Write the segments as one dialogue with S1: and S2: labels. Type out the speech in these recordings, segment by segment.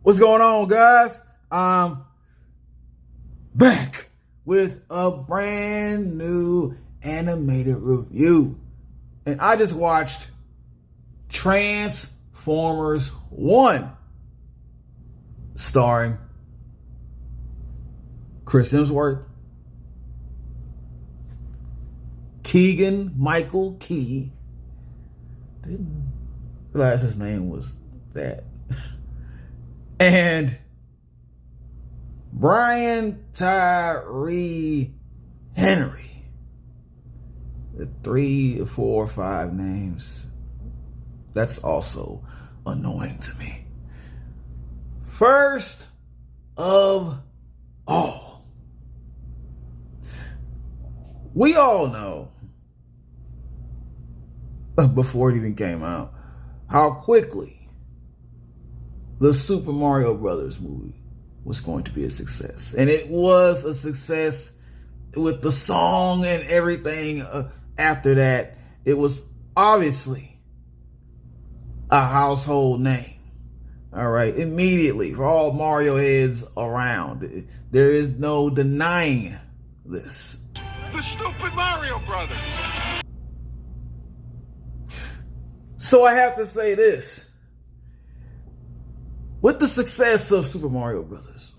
S1: What's going on, guys? I'm back with a brand new animated review. And I just watched Transformers 1, starring Chris Hemsworth, Keegan Michael Key. Didn't realize his name was that. And Brian Tyree Henry. The 3, 4, 5 names. That's also annoying to me. First of all, we all know, before it even came out, how quickly the Super Mario Brothers movie was going to be a success. And it was a success with the song and everything after that. It was obviously a household name. All right, immediately, for all Mario heads around. There is no denying this.
S2: The stupid Mario Brothers!
S1: So I have to say this. With the success of Super Mario Brothers,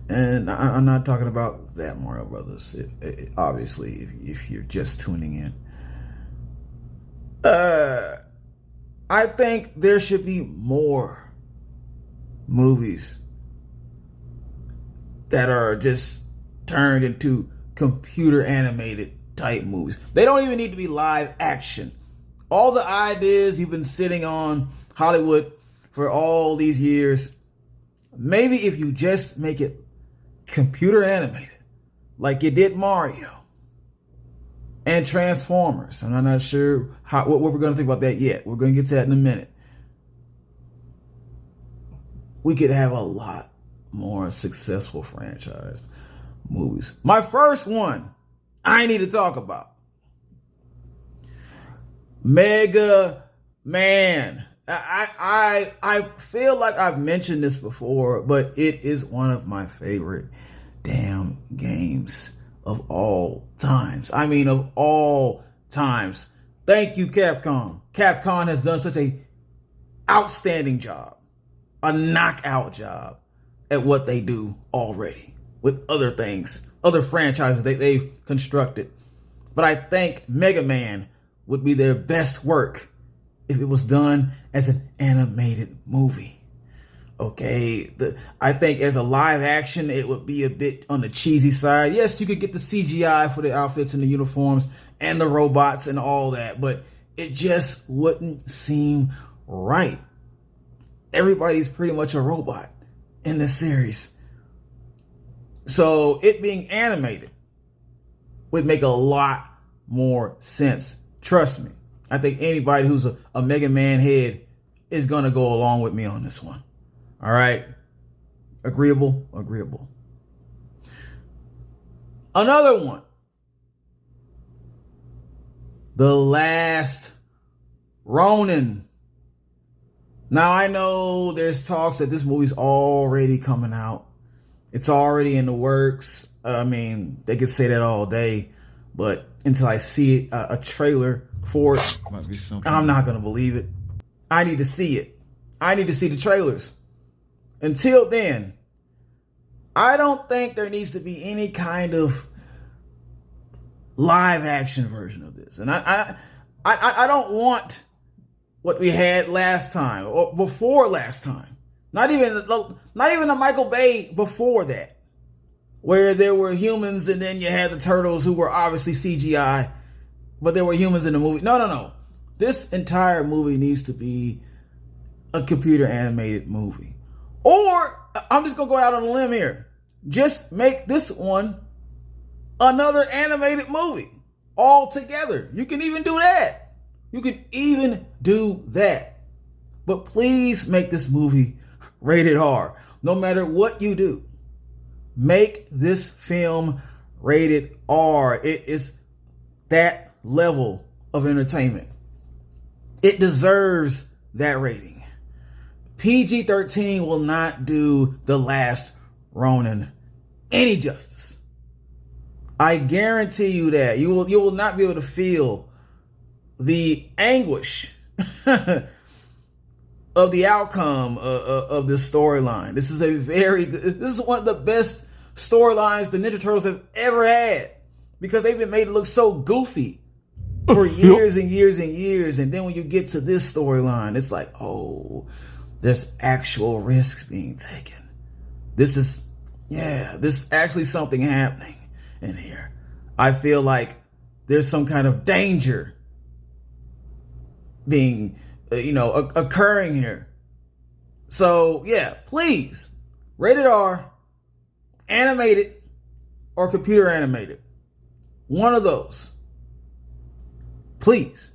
S1: and I'm not talking about that Mario Brothers, obviously, if you're just tuning in, I think there should be more movies that are just turned into computer animated type movies. They don't even need to be live action. All the ideas you've been sitting on Hollywood for all these years, maybe if you just make it computer animated, like you did Mario and Transformers, and I'm not sure what we're going to think about that yet. We're going to get to that in a minute. We could have a lot more successful franchised movies. My first one I need to talk about, Mega Man. I feel like I've mentioned this before, but it is one of my favorite damn games of all times. I mean, of all times. Thank you, Capcom. Capcom has done such a outstanding job, a knockout job at what they do already with other things, other franchises that they've constructed. But I think Mega Man would be their best work if it was done as an animated movie. Okay, I think as a live action, it would be a bit on the cheesy side. Yes, you could get the CGI for the outfits and the uniforms and the robots and all that, but it just wouldn't seem right. Everybody's pretty much a robot in this series. So it being animated would make a lot more sense. Trust me. I think anybody who's a Mega Man head is going to go along with me on this one. All right. Agreeable? Agreeable. Another one. The Last Ronin. Now, I know there's talks that this movie's already coming out. It's already in the works. I mean, they could say that all day, but until I see a trailer for it, I'm not going to believe it. I need to see it. I need to see the trailers. Until then, I don't think there needs to be any kind of live action version of this. And I don't want what we had last time or before last time. Not even a Michael Bay before that, where there were humans and then you had the turtles who were obviously CGI, but there were humans in the movie. No. This entire movie needs to be a computer animated movie. Or, I'm just going to go out on a limb here. Just make this one another animated movie altogether. You can even do that. But please make this movie rated R. No matter what you do, make this film rated R. It is that level of entertainment. It deserves that rating. PG-13 will not do The Last Ronin any justice. I guarantee you that. You will not be able to feel the anguish of the outcome of this storyline. This is this is one of the best storylines the Ninja Turtles have ever had, because they've been made to look so goofy for years and years and years. And then when you get to this storyline, it's like, oh, there's actual risks being taken. This actually something happening in here. I feel like there's some kind of danger being, occurring here. So yeah, please, rated R, animated or computer animated. One of those. Please.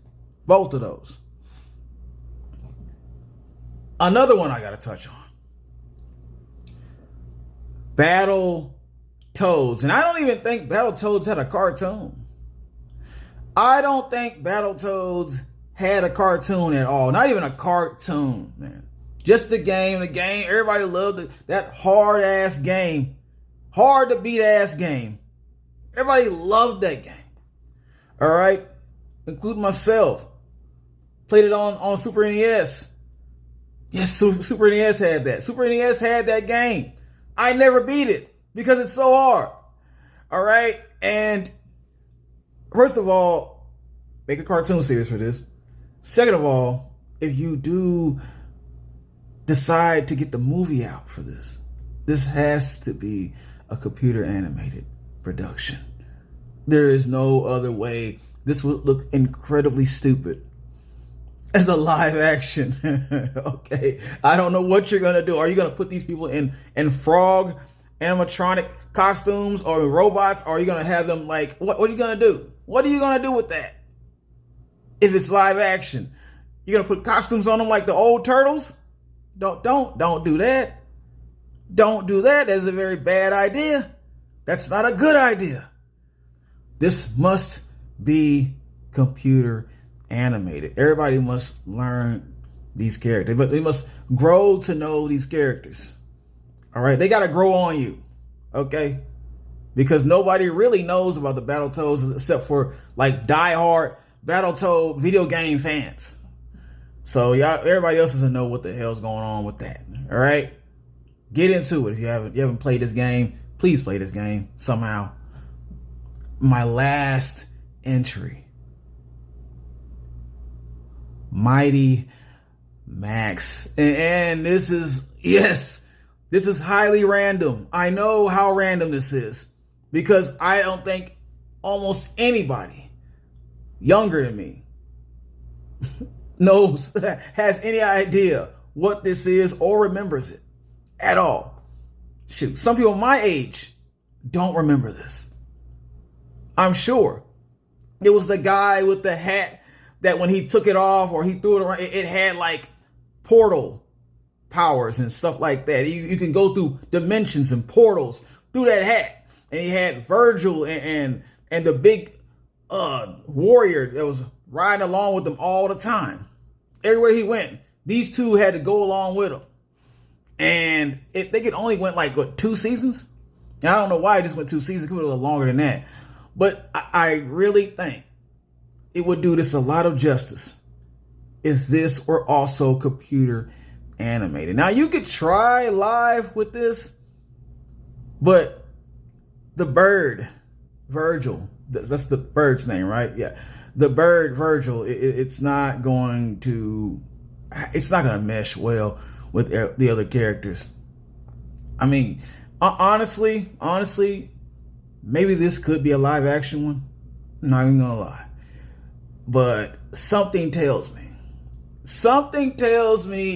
S1: Both of those. Another one I gotta touch on. Battle Toads. And I don't even think Battle Toads had a cartoon. I don't think Battle Toads had a cartoon at all. Not even a cartoon, man. Just the game. Everybody loved it. That hard ass game. Hard to beat ass game. Everybody loved that game. All right? Including myself. Played it on Super NES. Yes, Super NES had that. Super NES had that game. I never beat it because it's so hard. All right? And first of all, make a cartoon series for this. Second of all, if you do decide to get the movie out for this, this has to be a computer animated production. There is no other way. This would look incredibly stupid as a live action. Okay, I don't know what you're gonna do. Are you gonna put these people in frog animatronic costumes or robots? Or are you gonna have them like what are you gonna do? What are you gonna do with that? If it's live action, you're gonna put costumes on them like the old turtles? Don't do that. Don't do that. That's a very bad idea. That's not a good idea. This must be computer animated. Everybody must learn these characters, but they must grow to know these characters. All right, they got to grow on you, okay? Because nobody really knows about the Battletoads except for like diehard Battletoad video game fans. So everybody else doesn't know what the hell's going on with that. All right, get into it. If you haven't played this game, please play this game somehow. My last entry, Mighty Max, and this is highly random. I know how random this is because I don't think almost anybody younger than me has any idea what this is or remembers it at all. Shoot, some people my age don't remember this. I'm sure it was the guy with the hat that when he took it off or he threw it around, it had like portal powers and stuff like that. You can go through dimensions and portals through that hat. And he had Virgil and the big warrior that was riding along with them all the time. Everywhere he went, these two had to go along with him. And they could only went like, 2 seasons? And I don't know why it just went 2 seasons. It could be a little longer than that. But I really think it would do this a lot of justice if this were also computer animated. Now, you could try live with this, but the bird, Virgil, that's the bird's name, right? Yeah. The bird, Virgil, it's not going to mesh well with the other characters. I mean, honestly, maybe this could be a live action one. I'm not even gonna lie. But something tells me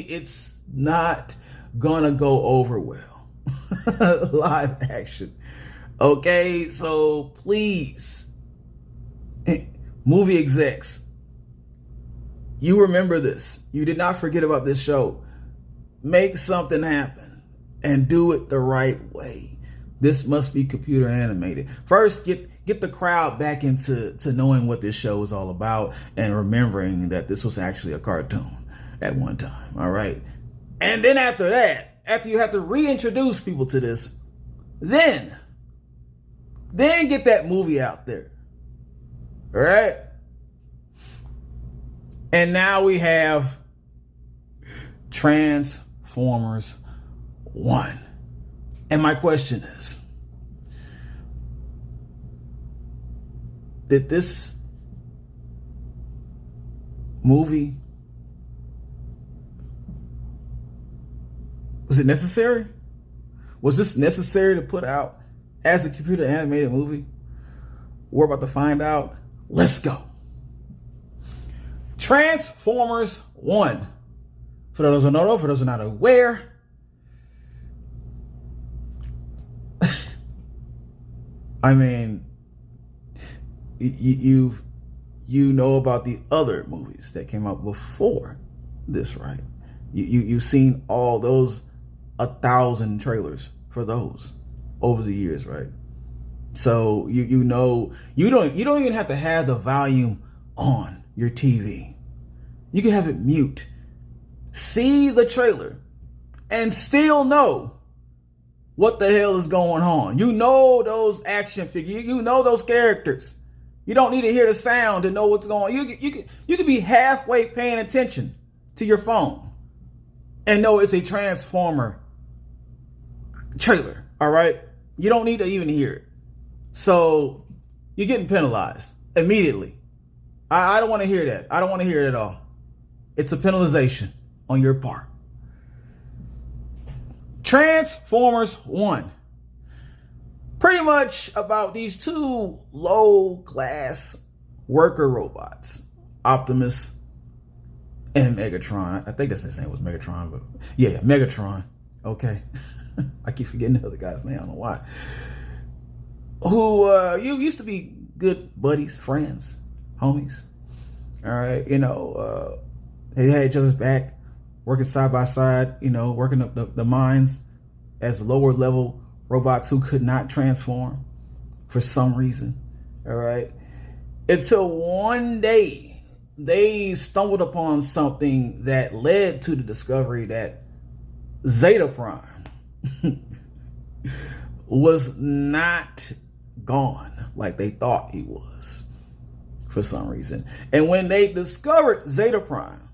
S1: it's not gonna go over well. Live action. Okay, so please, movie execs, you remember this. You did not forget about this show. Make something happen and do it the right way. This must be computer animated. First, get the crowd back into knowing what this show is all about and remembering that this was actually a cartoon at one time. All right. And then after that, after you have to reintroduce people to this, then get that movie out there. All right? And now we have Transformers 1. And my question is, did this movie, was it necessary? Was this necessary to put out as a computer animated movie? We're about to find out. Let's go. Transformers 1. For those who don't know, for those who are not aware, I mean, you know about the other movies that came out before this, right? You've seen all those 1,000 trailers for those over the years, right? So you know you don't even have to have the volume on your TV. You can have it mute. See the trailer and still know what the hell is going on. You know those action figures. You know those characters. You don't need to hear the sound to know what's going on. You could be halfway paying attention to your phone and know it's a Transformer trailer. All right? You don't need to even hear it. So you're getting penalized immediately. I don't want to hear that. I don't want to hear it at all. It's a penalization on your part. Transformers 1. Pretty much about these two low-class worker robots, Optimus and Megatron. I think that's his name was Megatron, but yeah, Megatron. Okay. I keep forgetting the other guy's name. I don't know why. Who you used to be good buddies, friends, homies. All right, they had each other's back, working side by side, working up the mines as lower level robots who could not transform for some reason. All right, until one day they stumbled upon something that led to the discovery that Zeta Prime was not gone like they thought he was for some reason. And when they discovered Zeta Prime,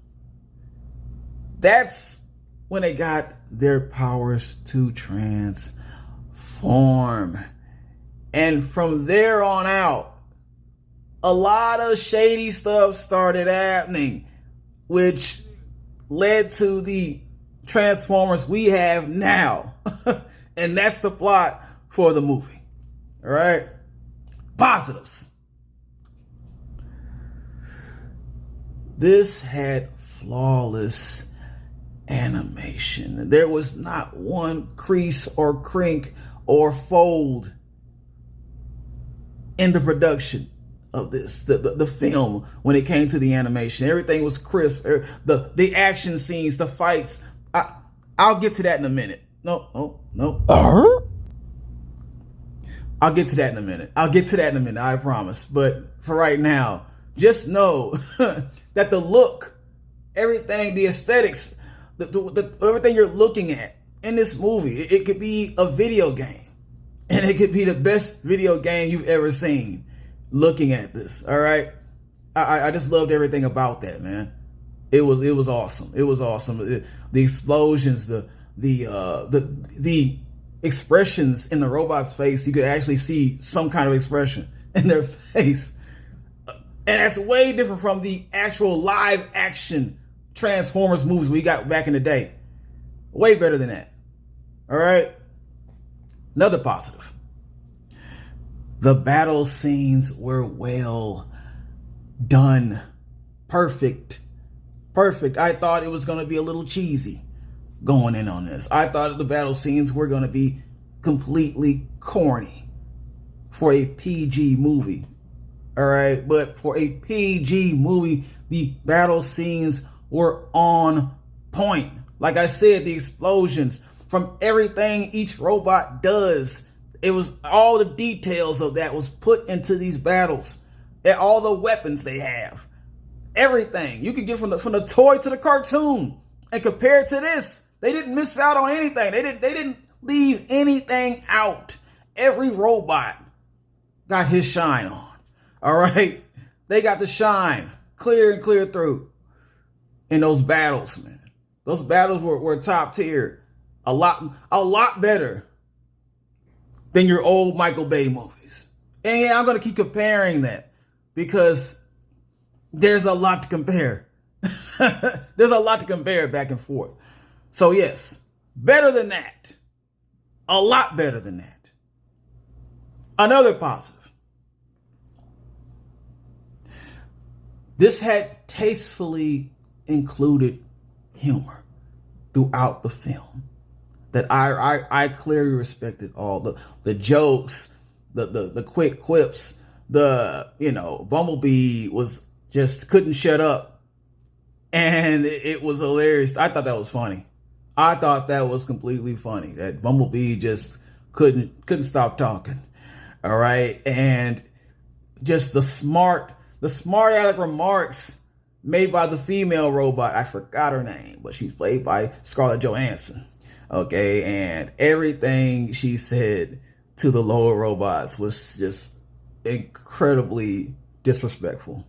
S1: that's when they got their powers to transform. And from there on out, a lot of shady stuff started happening, which led to the Transformers we have now. And that's the plot for the movie. All right. Positives. This had flawless animation. There was not one crease or crink or fold in the production of this, the film, when it came to the animation. Everything was crisp. The action scenes, the fights. I'll get to that in a minute. No. I'll get to that in a minute. I promise. But for right now, just know that the look, everything, the aesthetics, everything you're looking at in this movie, it could be a video game. And it could be the best video game you've ever seen looking at this. All right. I just loved everything about that, man. It was awesome. It was awesome. The explosions, the expressions in the robot's face, you could actually see some kind of expression in their face. And that's way different from the actual live action Transformers movies we got back in the day. Way better than that. All right. Another positive. The battle scenes were well done. Perfect. I thought it was going to be a little cheesy going in on this. I thought the battle scenes were going to be completely corny for a PG movie. All right. But for a PG movie, the battle scenes were on point. Like I said, the explosions, from everything each robot does, it was all the details of that was put into these battles. And all the weapons they have. Everything. You could get from the toy to the cartoon and compare it to this. They didn't miss out on anything. They didn't leave anything out. Every robot got his shine on. All right? They got the shine clear and clear through in those battles, man. Those battles were top tier. A lot better than your old Michael Bay movies. And yeah, I'm going to keep comparing that because there's a lot to compare. There's a lot to compare back and forth. So yes, better than that. A lot better than that. Another positive. This had tastefully included humor throughout the film that I clearly respected. All the jokes, the quick quips, Bumblebee was just couldn't shut up, and it was hilarious. I thought that was funny. I thought that was completely funny. That Bumblebee just couldn't stop talking. All right, and just the smart aleck remarks made by the female robot. I forgot her name, but she's played by Scarlett Johansson. Okay, and everything she said to the lower robots was just incredibly disrespectful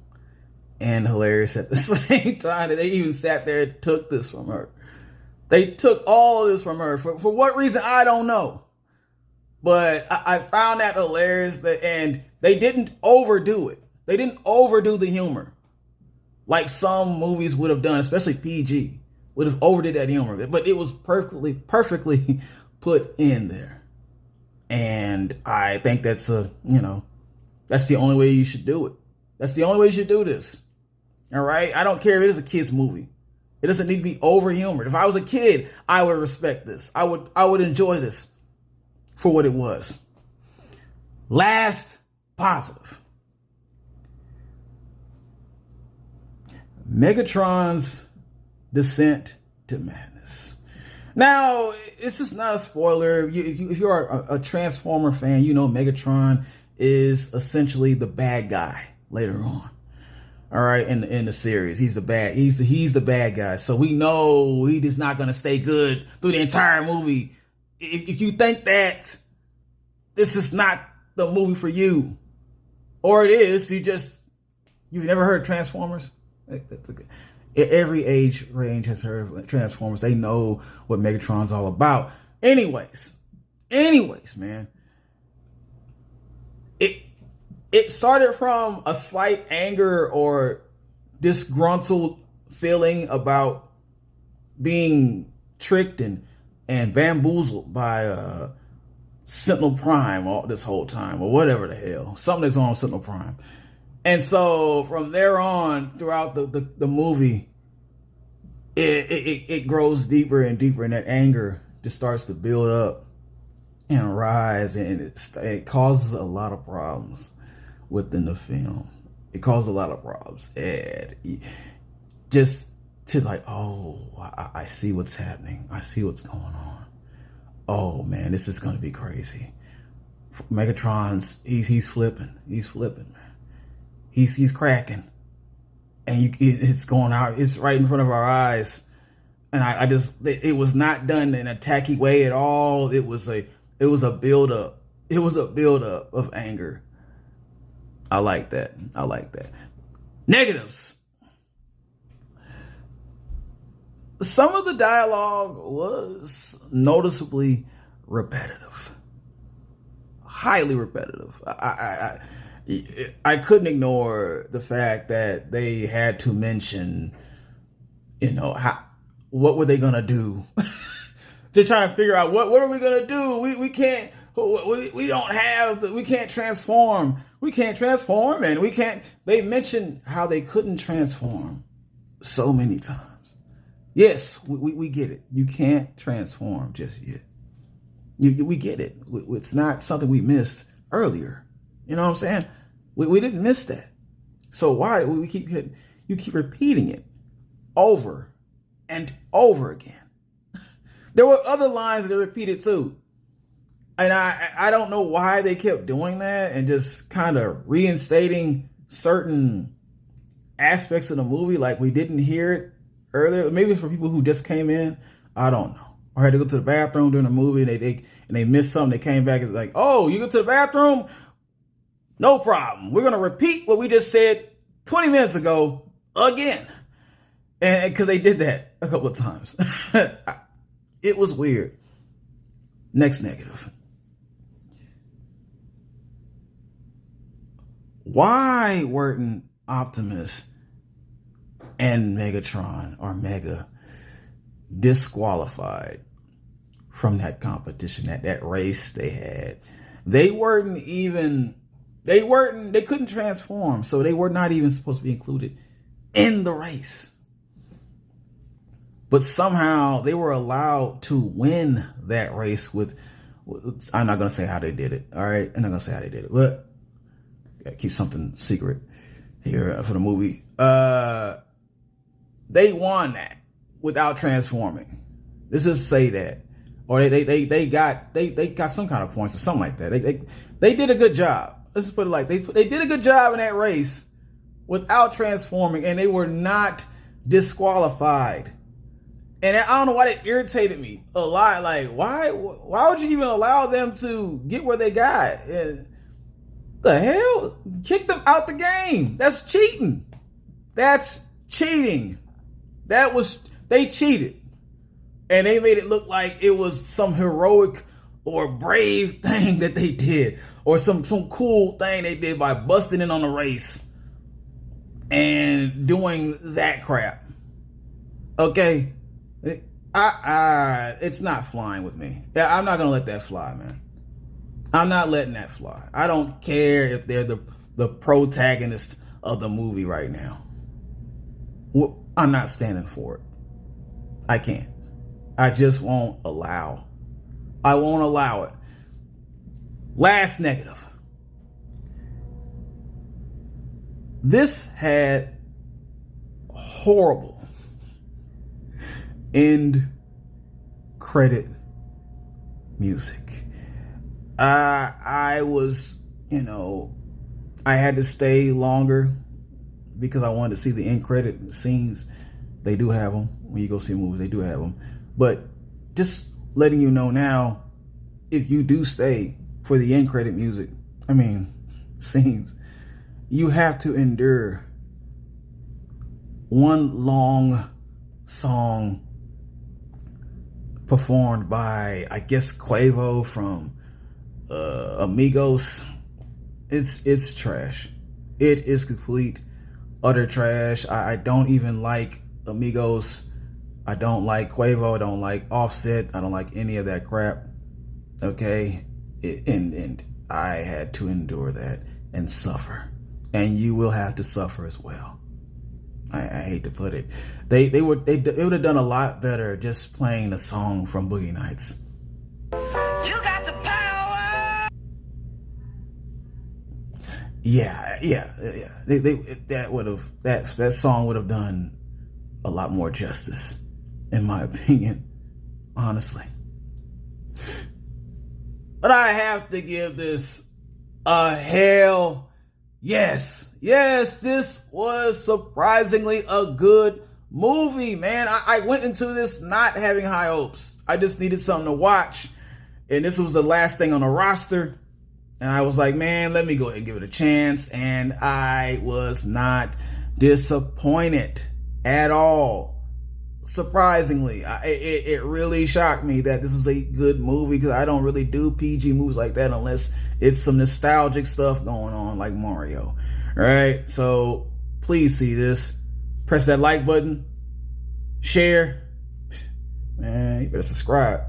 S1: and hilarious at the same time. That they even sat there and took this from her. They took all of this from her. For what reason, I don't know. But I found that hilarious, and they didn't overdo it. They didn't overdo the humor like some movies would have done, especially PG. Would have overdid that humor. But it was perfectly put in there. And I think that's that's the only way you should do it. That's the only way you should do this. All right? I don't care if it is a kid's movie. It doesn't need to be over humored. If I was a kid, I would respect this. I would enjoy this for what it was. Last positive. Megatron's descent to madness. Now, this is not a spoiler. If you are a Transformer fan, you know Megatron is essentially the bad guy later on. All right, in the series, he's the bad guy. So we know he is not going to stay good through the entire movie. If you think that this is not the movie for you, or it is, you've never heard of Transformers. Every age range has heard of Transformers. They know what Megatron's all about. Anyways, man. It started from a slight anger or disgruntled feeling about being tricked and bamboozled by Sentinel Prime all this whole time, or whatever the hell. Something that's on Sentinel Prime. And so from there on, throughout the movie, it grows deeper and deeper, and that anger just starts to build up and rise, and it causes a lot of problems within the film. It causes a lot of problems, and just to I see what's happening. I see what's going on. Oh man, this is going to be crazy. Megatron's he's flipping. He's flipping, man. He's cracking, and it's going out. It's right in front of our eyes, and it was not done in a tacky way at all. It was a build up. It was a build up of anger. I like that. Negatives. Some of the dialogue was noticeably repetitive, highly repetitive. I couldn't ignore the fact that they had to mention, what were they gonna do? To try to figure out what are we gonna do? We can't. We can't transform. We can't transform, and we can't. They mentioned how they couldn't transform so many times. Yes, we get it. You can't transform just yet. We get it. It's not something we missed earlier. You know what I'm saying? We didn't miss that. So why do we keep hitting? You keep repeating it over and over again. There were other lines that they repeated too. And I don't know why they kept doing that and just kind of reinstating certain aspects of the movie like we didn't hear it earlier. Maybe for people who just came in. I don't know. or had to go to the bathroom during the movie, and they missed something. They came back and was like, "Oh, you go to the bathroom? No problem. We're gonna repeat what we just said 20 minutes ago again." And because they did that a couple of times, it was weird. Next negative. Why weren't Optimus and Megatron or Mega disqualified from that competition, that race they had? They couldn't transform, so they were not even supposed to be included in the race. But somehow they were allowed to win that race with I'm not going to say how they did it. All right. I'm not going to say how they did it, but gotta keep something secret here for the movie. They won that without transforming. Let's just say that. Or they got some kind of points or something like that. They did a good job. Let's just put it like they did a good job in that race without transforming, and they were not disqualified. And I don't know why that irritated me a lot. Like, why would you even allow them to get where they got? And the hell? Kick them out the game. That's cheating. That's cheating. They cheated. And they made it look like it was some heroic or brave thing that they did, or some cool thing they did by busting in on the race and doing that crap. Okay? It's not flying with me. I'm not gonna let that fly, man. I'm not letting that fly. I don't care if they're the protagonist of the movie right now. I'm not standing for it. I can't. I just won't allow. I won't allow it. Last negative. This had horrible end credit music. I was, I had to stay longer because I wanted to see the end credit scenes. They do have them. When you go see movies, they do have them. But just letting you know now, if you do stay for the end credit music, scenes, you have to endure one long song performed by, I guess, Quavo from Amigos. It's trash. It is complete, utter trash. I don't even like Amigos. I don't like Quavo. I don't like Offset. I don't like any of that crap. Okay? And I had to endure that and suffer. And you will have to suffer as well. I hate to put it. They would have done a lot better just playing a song from Boogie Nights.
S2: You got the power.
S1: Yeah. That song would have done a lot more justice, in my opinion, honestly. But I have to give this a hell yes. Yes, this was surprisingly a good movie, man. I went into this not having high hopes. I just needed something to watch. And this was the last thing on the roster. And I was like, man, let me go ahead and give it a chance. And I was not disappointed at all. Surprisingly, it really shocked me that this was a good movie, because I don't really do PG movies like that unless it's some nostalgic stuff going on like Mario. All right, so please see this. Press that like button, share, man. You better subscribe.